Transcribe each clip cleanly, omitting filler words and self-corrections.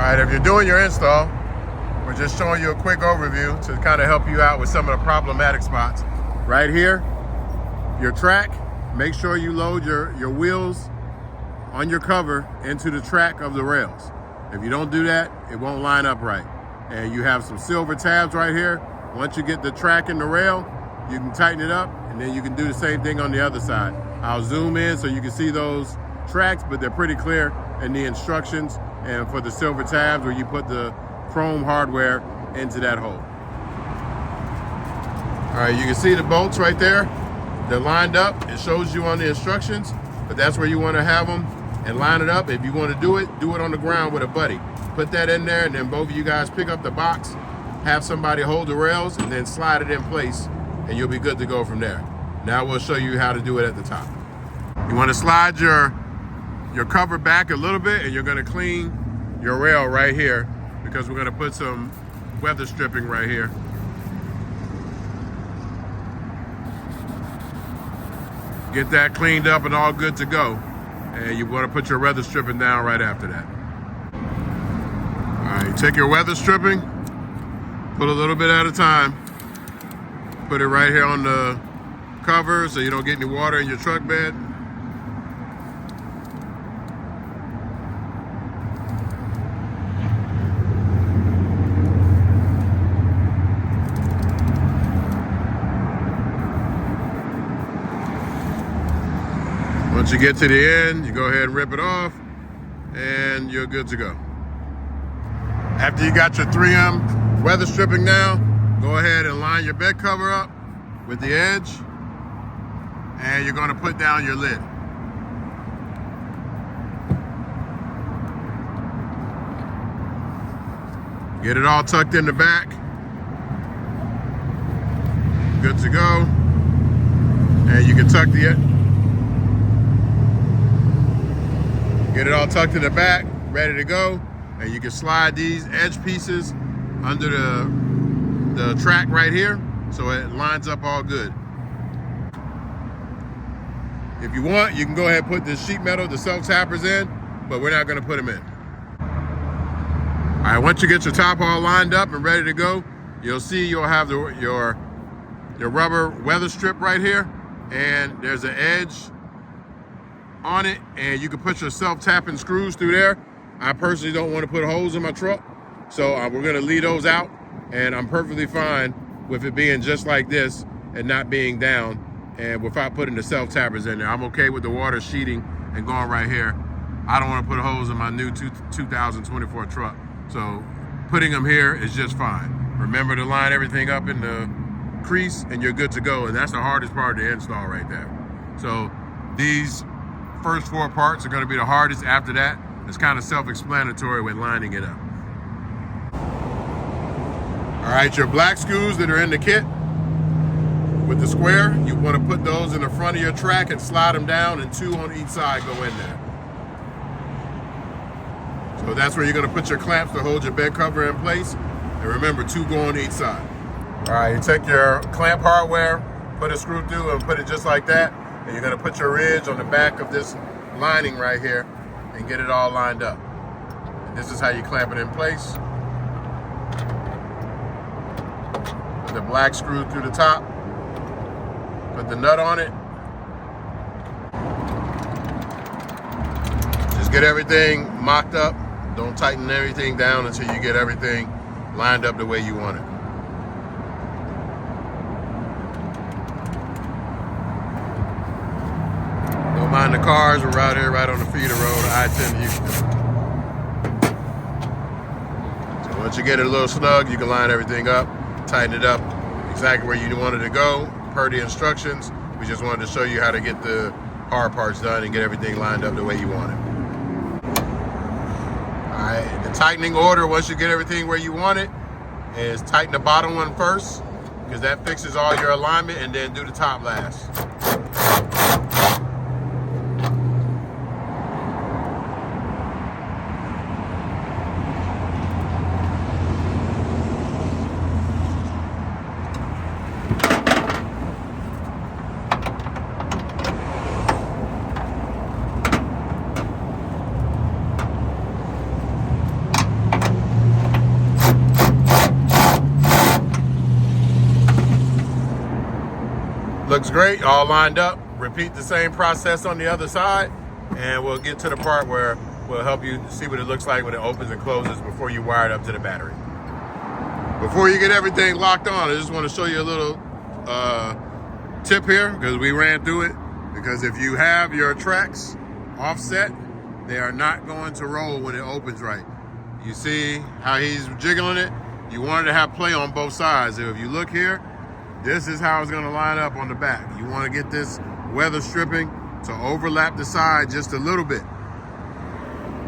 right, if you're doing your install, we're just showing you a quick overview to kind of help you out with some of the problematic spots. Right here, your track, make sure you load your wheels on your cover into the track of the rails. If you don't do that, it won't line up right. And you have some silver tabs right here. Once you get the track in the rail, you can tighten it up, and then you can do the same thing on the other side. I'll zoom in so you can see those tracks, but they're pretty clear in the instructions and for the silver tabs where you put the chrome hardware into that hole. All right, you can see the bolts right there. They're lined up. It shows you on the instructions, but that's where you want to have them and line it up. If you want to do it on the ground with a buddy. Put that in there, and then both of you guys pick up the box, have somebody hold the rails, and then slide it in place, and you'll be good to go from there. Now we'll show you how to do it at the top. You want to slide your cover back a little bit, and you're going to clean your rail right here because we're going to put some weather stripping right here. Get that cleaned up and all good to go. And you want to put your weather stripping down right after that. All right, take your weather stripping, put a little bit at a time. Put it right here on the cover so you don't get any water in your truck bed. Once you get to the end, you go ahead and rip it off, and you're good to go. After you got your 3M weather stripping now, go ahead and line your bed cover up with the edge, and you're going to put down your lid. Get it all tucked in the back. Good to go. And you can tuck get it all tucked in the back, ready to go. And you can slide these edge pieces under the track right here so it lines up all good. If you want, you can go ahead and put this sheet metal, the self-tappers in, but we're not gonna put them in. All right, once you get your top all lined up and ready to go, you'll see you'll have your rubber weather strip right here, and there's an edge on it, and you can put your self-tapping screws through there. I personally don't want to put holes in my truck, so we're going to leave those out, and I'm perfectly fine with it being just like this and not being down and without putting the self-tappers in there. I'm okay with the water sheeting and going right here. I don't want to put holes in my new 2024 truck, so putting them here is just fine. Remember to line everything up in the crease, and you're good to go, and that's the hardest part of the install right there. So these first 4 parts are going to be the hardest. After that, it's kind of self-explanatory with lining it up. All right, your black screws that are in the kit with the square, you want to put those in the front of your track and slide them down, and 2 on each side go in there. So that's where you're going to put your clamps to hold your bed cover in place. And remember, 2 go on each side. All right, you take your clamp hardware, put a screw through and put it just like that. And you're going to put your ridge on the back of this lining right here and get it all lined up. And this is how you clamp it in place. Put the black screw through the top. Put the nut on it. Just get everything mocked up. Don't tighten everything down until you get everything lined up the way you want it. Don't mind the cars. We're out here right on the feeder road, I-10 Houston. So once you get it a little snug, you can line everything up, tighten it up exactly where you want it to go per the instructions. We just wanted to show you how to get the hard parts done and get everything lined up the way you want it. All right, the tightening order, once you get everything where you want it, is tighten the bottom one first, because that fixes all your alignment, and then do the top last. looks great, all lined up. Repeat the same process on the other side, and we'll get to the part where we'll help you see what it looks like when it opens and closes before you wire it up to the battery. Before you get everything locked on, I just want to show you a little tip here, because we ran through it. Because if you have your tracks offset, they are not going to roll when it opens right. You see how he's jiggling it? You want it to have play on both sides. If you look here, this is how it's going to line up on the back. You want to get this weather stripping to overlap the side just a little bit.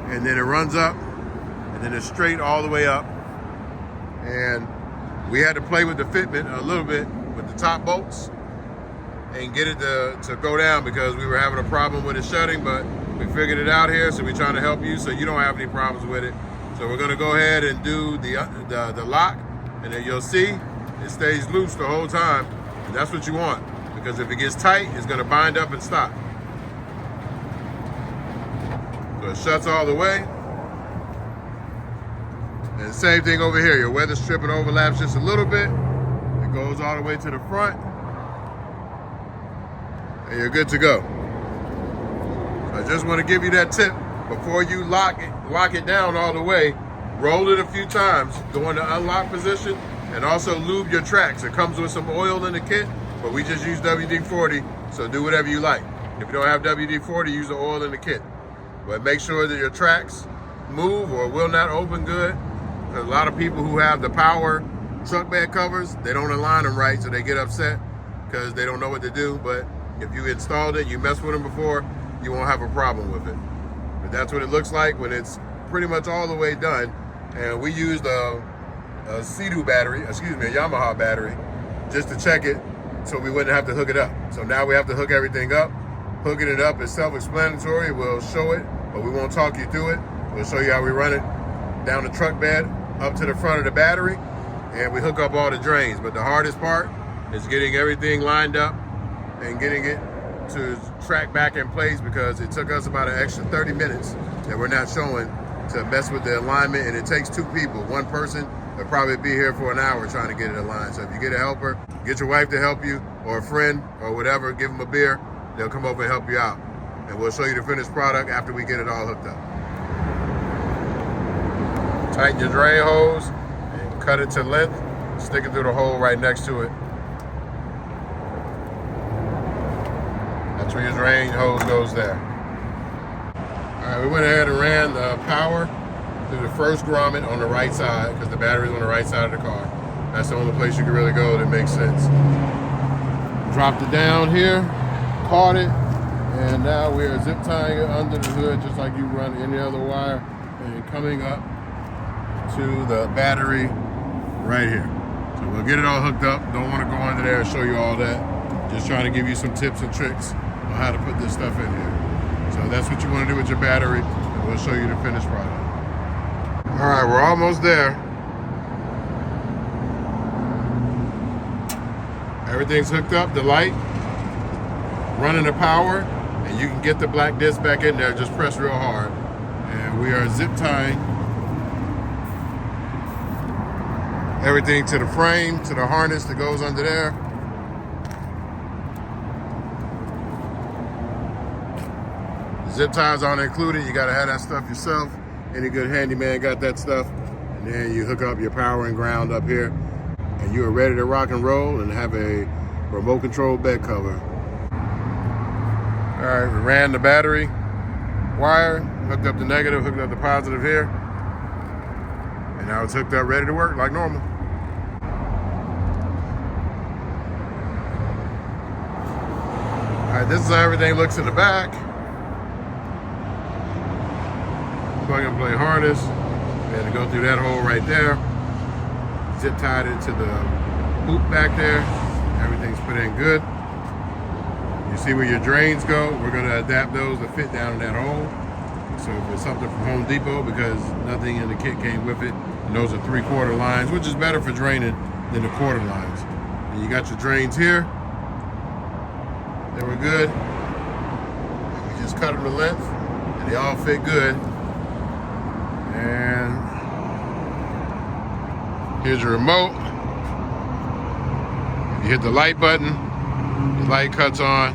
And then it runs up, and then it's straight all the way up. And we had to play with the fitment a little bit with the top bolts and get it to go down, because we were having a problem with it shutting, but we figured it out here, so we're trying to help you so you don't have any problems with it. So we're going to go ahead and do the lock, and then you'll see it stays loose the whole time. And that's what you want, because if it gets tight, it's going to bind up and stop. So it shuts all the way. And same thing over here. Your weather strip and overlaps just a little bit. It goes all the way to the front. And you're good to go. I just want to give you that tip. Before you lock it down all the way, roll it a few times, go in the unlock position, and also lube your tracks. It comes with some oil in the kit, but we just use WD-40, so do whatever you like. If you don't have WD-40, use the oil in the kit. But make sure that your tracks move or will not open good. Because a lot of people who have the power truck bed covers, they don't align them right, so they get upset because they don't know what to do. But if you installed it, you messed with them before, you won't have a problem with it. But that's what it looks like when it's pretty much all the way done. And we used a Sea-Doo battery, a Yamaha battery, just to check it so we wouldn't have to hook it up. So now we have to hook everything up. Hooking it up is self-explanatory. We'll show it, but we won't talk you through it. We'll show you how we run it down the truck bed up to the front of the battery, and we hook up all the drains. But the hardest part is getting everything lined up and getting it to track back in place, because it took us about an extra 30 minutes that we're not showing to mess with the alignment, and it takes two people. One person will probably be here for an hour trying to get it aligned. So if you get a helper, get your wife to help you, or a friend, or whatever, give them a beer, they'll come over and help you out. And we'll show you the finished product after we get it all hooked up. Tighten your drain hose and cut it to length, stick it through the hole right next to it. That's where your drain hose goes there. All right, we went ahead and ran the power through the first grommet on the right side, because the battery's on the right side of the car. That's the only place you can really go that makes sense. Dropped it down here, caught it, and now we're zip tying it under the hood just like you run any other wire, and coming up to the battery right here. So we'll get it all hooked up. Don't want to go under there and show you all that. Just trying to give you some tips and tricks on how to put this stuff in here. So that's what you want to do with your battery, and we'll show you the finished product. All right, we're almost there. Everything's hooked up, the light, running the power, and you can get the black disc back in there. Just press real hard. And we are zip tying everything to the frame, to the harness that goes under there. Zip ties aren't included. You gotta have that stuff yourself. Any good handyman got that stuff. And then you hook up your power and ground up here, and you are ready to rock and roll and have a remote control bed cover. All right, we ran the battery wire, hooked up the negative, hooked up the positive here. And now it's hooked up, ready to work like normal. All right, this is how everything looks in the back. Plug and play harness. We had to go through that hole right there. Zip tied it to the hoop back there. Everything's put in good. You see where your drains go? We're gonna adapt those to fit down in that hole. So if it's something from Home Depot, because nothing in the kit came with it, and those are 3/4 lines, which is better for draining than the quarter lines. And you got your drains here. They were good. And we just cut them to length, and they all fit good. And here's your remote. If you hit the light button, it light cuts on.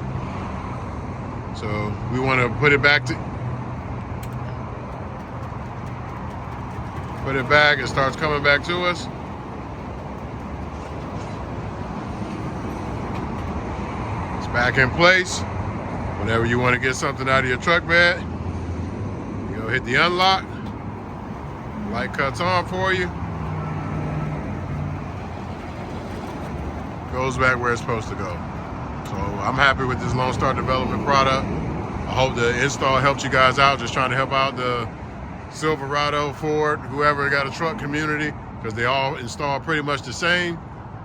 So we want to put it back. Put it back. It starts coming back to us. It's back in place. Whenever you want to get something out of your truck bed, you'll hit the unlock. Light cuts on for you. Goes back where it's supposed to go. So I'm happy with this Lone Star Development product. I hope the install helped you guys out, just trying to help out the Silverado, Ford, whoever got a truck community, because they all install pretty much the same,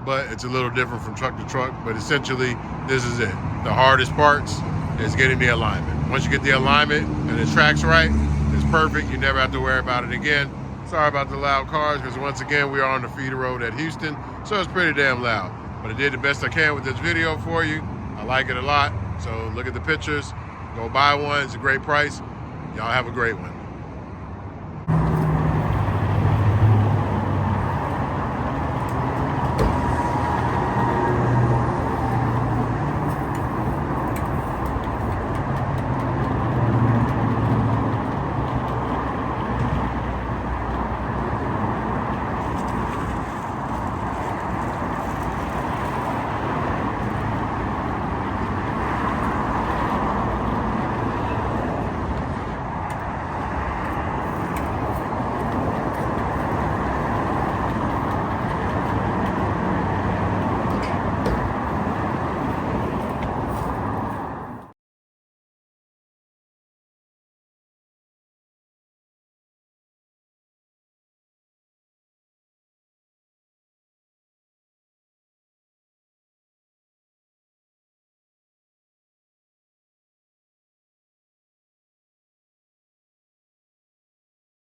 but it's a little different from truck to truck. But essentially, this is it. The hardest parts is getting the alignment. Once you get the alignment and it tracks right, it's perfect. You never have to worry about it again. Sorry about the loud cars, because once again, we are on the feeder road at Houston, so it's pretty damn loud. But I did the best I can with this video for you. I like it a lot. So look at the pictures. Go buy one. It's a great price. Y'all have a great one.